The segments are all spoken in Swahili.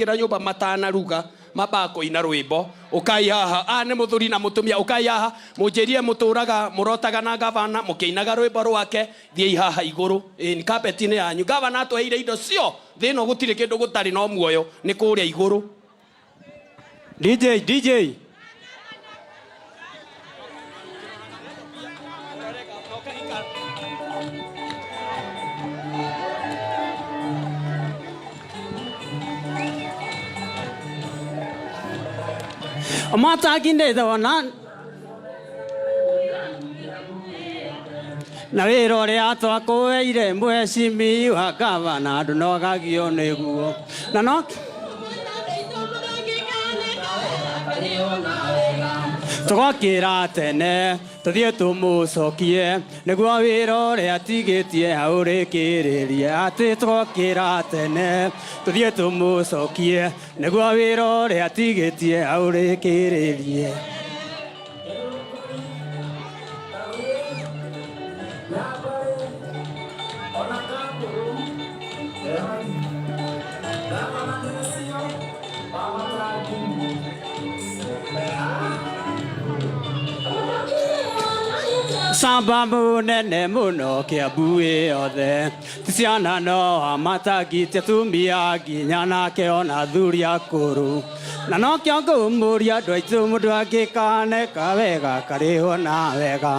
kira nyumba matana ruga mabako ina rwimbo ukai haha ne muthuri na mutumia ukai haha munjirie muturaga murotaga na gavana mukiinaga rwimbo rwake thii haha iguru ni carpet ni yanyu gavana tweire indo cio thino gutire kindu gutari no muoyo ni kuria iguru DJ Mataginde dona na wiro ria twakueire mwecimi wa gavana ndunogagio niguo na no twakira tene tuthie tumucokie niguo wiro ria tigitie hau rikiririe ati twakira tene tuthie tumucokie niguo wiro ria tigitie hau rikiririe Sababu nene muno Kiambu yothe ticiana no amatagite tumia nginya nake ona thuri akuru na no kio ngumuria andu aitu mundu angikaneka wega kariho na wega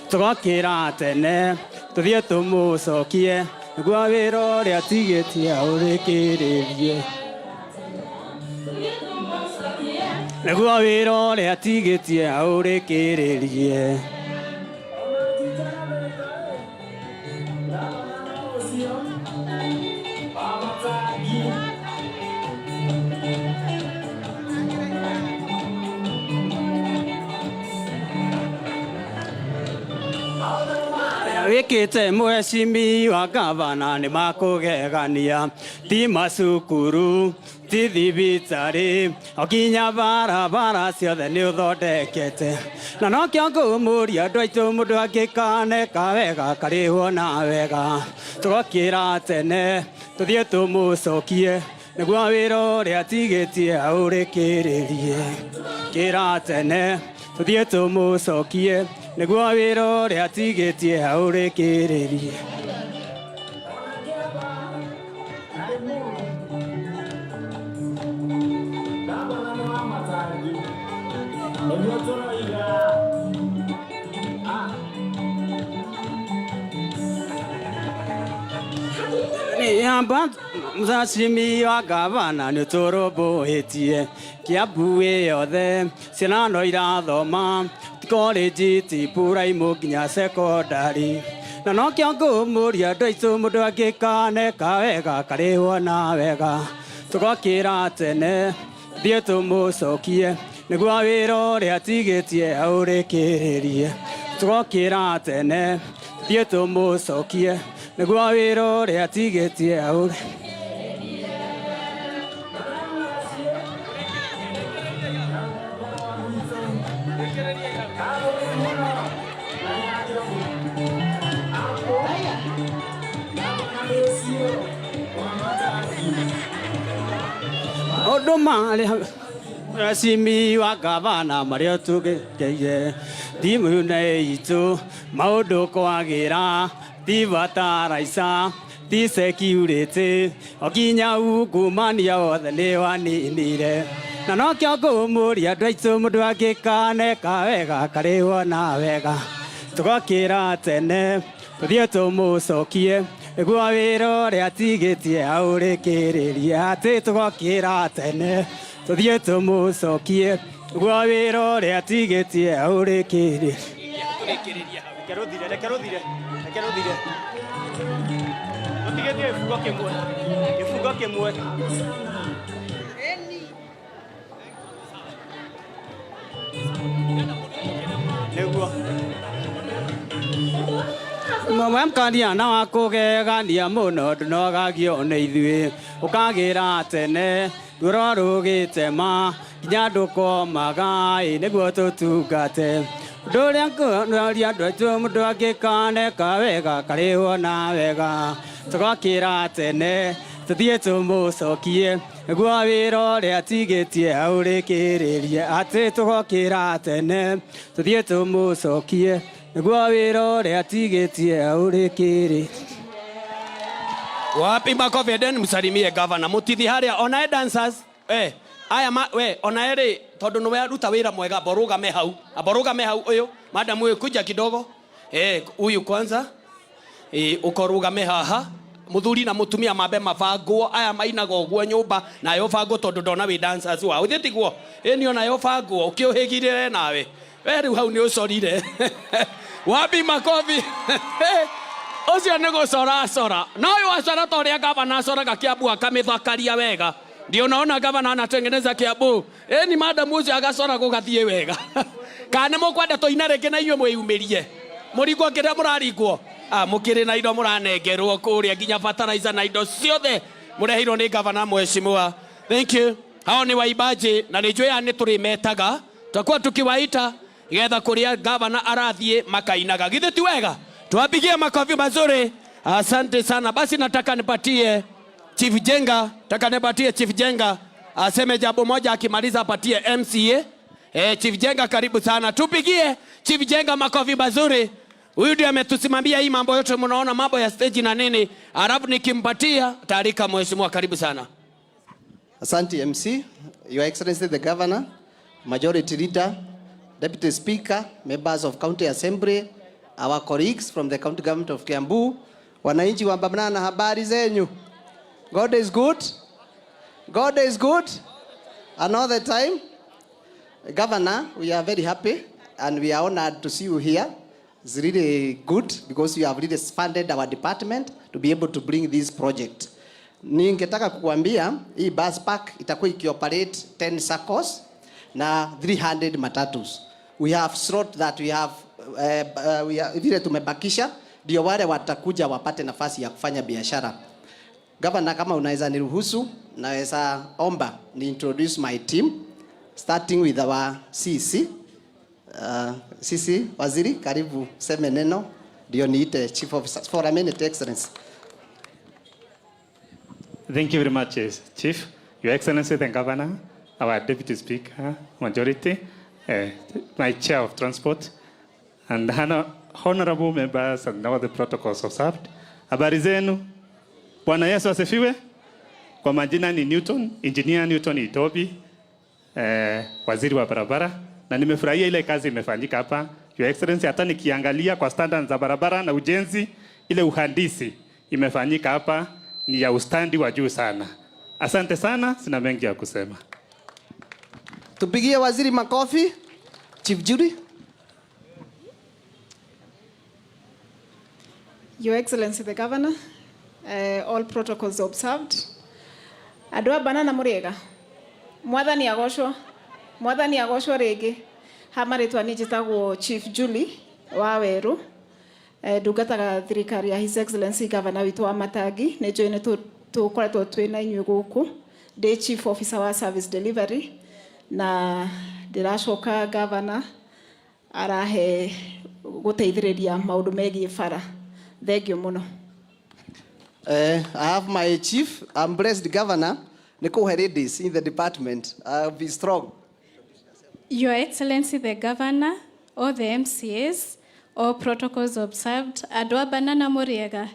twakira tene tuthie tumucokie niguo wiro ria tigitie urikiririe niguo wiro ria tigitie urikiririe wikite mwecimi wa gavana ni makugegania ti macukuru ti thibitari okinya barabara ciothe ni uthondekete na no kio ngumuria andu aitu mundu angikaneka wega karihwo na wega twakira tene tuthie tumucokie niguo wiro ria tigitie hau rikiririe kira tene tuthie tumucokie niguo wiro ria tigitie hau rikiririe Mzacimi wa gavana ni turubuhitie Kiambu yothe ciana no irathoma college ti puraimu nginya secondary na no kio ngumuria andu aitu mundu angikaneka wega karihwo na wega twakira tene thie tumucokie niguo wiro ria tigitie hau rikiririe twakira tene thie tumucokie niguo wiro ria tigitie hau Odoma Simi wa gavana mario tugeire dimune itu maundu kwagira divataraisa di security okinya ugumania othe ni waninire na no kio ngumuria andu aitu mundu angikaneka wega karihwo na wega twakira tene tuthie tumucokie niguo wiro ria tigitie hau rikiririe ati twakira tene tuthie tumucokie niguo wiro ria tigitie hau rikiririe Rekeruthire utigetie kifungo kimwe niguo mama mkania na wakugegania muno ndunogagio ni ithui ukagira tene ndurorugite ma nginya ndukomaga niguo tutungate nduria nguria andu aitu mundu angikaneka wega karihwo na wega twakira tene tuthie tumucokie Nĩguo wĩra ũrĩa tigĩtie aũrĩkĩrĩrie atĩ tũgokĩra tene tũthiĩ tũmũcokie nĩguo wĩra ũrĩa tigĩtie aũrĩkĩrĩrie. Wapi makofi enden msalimie governor Mutithi haria ona dancers aya ona eri tondu nwe ruta wira mwega borugame hau uyu madam uyu kuja kidogo huyu kwanza ukorugame haha muthuri na mutumia mambe mabanguo aya mainaga uguo nyumba na yo bangu tondu ndona wi dancers wa uthitiguo ni ona yo banguo ukiuhigirire nawe we riu hau ni ucorire wapi makofi Ocio nĩ gũcora no uyu acora toria gavana acoraga Kiambu akamithakaria wega ndio naona gavana anatengeneza Kiambu ni madam ucio agacora gugathie wega kana mukwenda toina rĩngĩ na inyuĩ mwĩyumĩrie mũringwo kĩrĩa mũraringwo mũkĩrĩ na indo mũranengerwo kũrĩa nginya fertilizer na indo ciothe mũreheirwo nĩ gavana mheshimiwa. Thank you. Hao ni waimbaji na nĩ njũĩ nĩ tũrĩmetaga tutakuwa tukiwaita getha kũrĩa gavana arathie makainaga githĩ ti wega. Tuwapigie makofi mazuri. Asante sana. Basi nataka nipatie Chief Jenga aseme jambo moja akimaliza apatie MCA. Chief Jenga karibu sana. Tupigie Chief Jenga makofi mazuri. Huyu ndiye ametusimamia hii mambo yote mnaona mambo ya stage na nini. Alafu nikimpatia taarika mheshimiwa karibu sana. Asante MC, Your Excellency the Governor, Majority Leader, Deputy Speaker, members of County Assembly, our colleagues from the County Government of Kiambu, wananchi wa Mbamna na habari zenyu. God is good. God is good. And all the time. Governor, we are very happy and we are honored to see you here. It's really good because you have really funded our department to be able to bring this project. Ningetaka kukuambia hii bus park itakuwa ikioperate 10 circles na 300 matatus. We have slot that we have vile tumebakisha ndio wale watakuja wapate nafasi ya kufanya biashara. Governor, kama unaweza niruhusu naweza omba ni introduce my team starting with our CC. CC waziri karibu seme neno ndio niite chief officer for a minute excellency. Thank you very much, Chief. Your Excellency, the Governor, our Deputy Speaker, Majority, my Chair of Transport, and honorable members and all the protocols observed. Habari zenu. Bwana Yesu asifiwe. Kwa majina ni Engineer Newton Itobi, waziri wa barabara. Na nimefurahia ile kazi imefanyika hapa. Your Excellency, hata nikiangalia kwa standards za barabara na ujenzi, ile uhandisi imefanyika hapa ni ya ustandi wa juu sana. Asante sana, sina mengi ya kusema. Tupigie waziri makofi. Chief Judy. Your Excellency the Governor, all protocols observed. Adwa banana murega. Mwathani agoshwa rege. Hamaritwa nijitagwo Chief Julie Waweru. Ndungataga thirikari ya His Excellency Governor witu wa Matagi nejo ne tukoretwo twina inyuĩ gũkũ ndi Chief Officer wa Service Delivery na ndiracoka Governor arahe guteithĩrĩria maũndũ megiĩ bara. Thank you muno. I have my chief. I'm blessed Governor. Niko ladies in the department. I'll be strong. Your Excellency the Governor, all the MCAs, all protocols observed. Adwa banana muriega.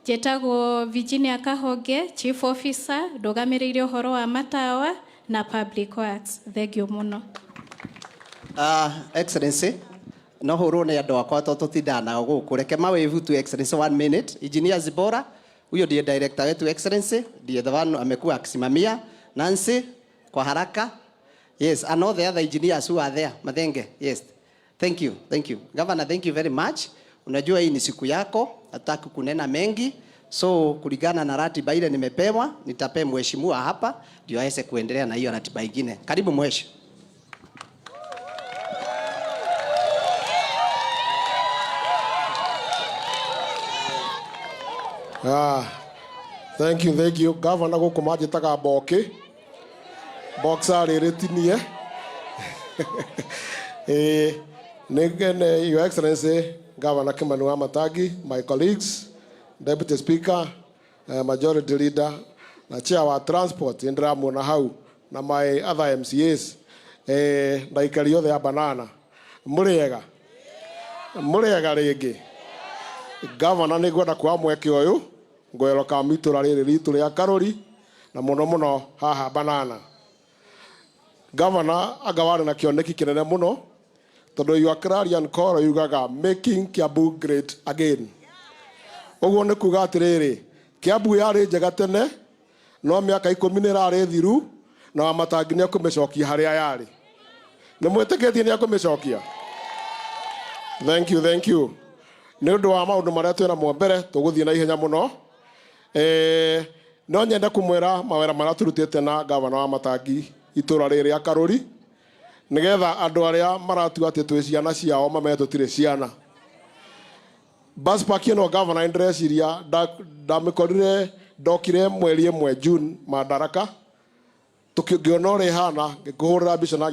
Jetago Virginia Kahoge, Chief Officer, ndogamĩrĩire ũhoro wa matawa na Public Works. Thank you muno. Excellency, no horo ne andũ akwa tũtindana gũkũ. Reke mawevu to Excellency 1 minute. Engineer Zibora, huyo ndiye director wetu Excellency, ndiye the one amekuwa akisimamia. Nancy, kwa haraka. Yes, and all the other engineers who are there. Madenge, yes. Thank you. Governor, thank you very much. Unajua hii ni siku yako, hataki kunena mengi. So kulingana na ratiba ile nimepewa, nitapea mheshimiwa hapa ndio aweze kuendelea na hiyo ratiba nyingine. Karibu mheshimiwa. Thank you. Governor gũkũ manjĩtaga Mboki. Boxer rĩrĩtinie. Your Excellency, Governor Kimani wa Matagi, my colleagues, Deputy Speaker, Majority Leader, na chair wa transport ndiramuona hau na my other MCAs ndaikari othe ya Banana muriega ringi governor ni gwenda kwa mweke uyu ngoero ka mitura riri ritu ria Karuri na muno haha Banana. Governor agawari na kioneki kinene muno tondu your clarion call yugaga making Kiambu great again. Uguo ni kuga atiriri Kiambu yari njega tene no miaka 10 nirari thiru na Wamatangi ni akumicokia haria yari. Ni mwitikitie ni akumicokia. Thank you. Ni undu wa maundu maria twina mo mbere tuguthie na ihenya muno. No nyenda kumwira mawera maria turutite na governor wa Wamatangi itura riri ya Karuri nigetha andu aria maratua ati twi ciana ciao mame tutire ciana. Bus park ino governor ndreciria ndamikorire ndokire mweri 1 June Madaraka tukionore hana ngikuhurira mbica na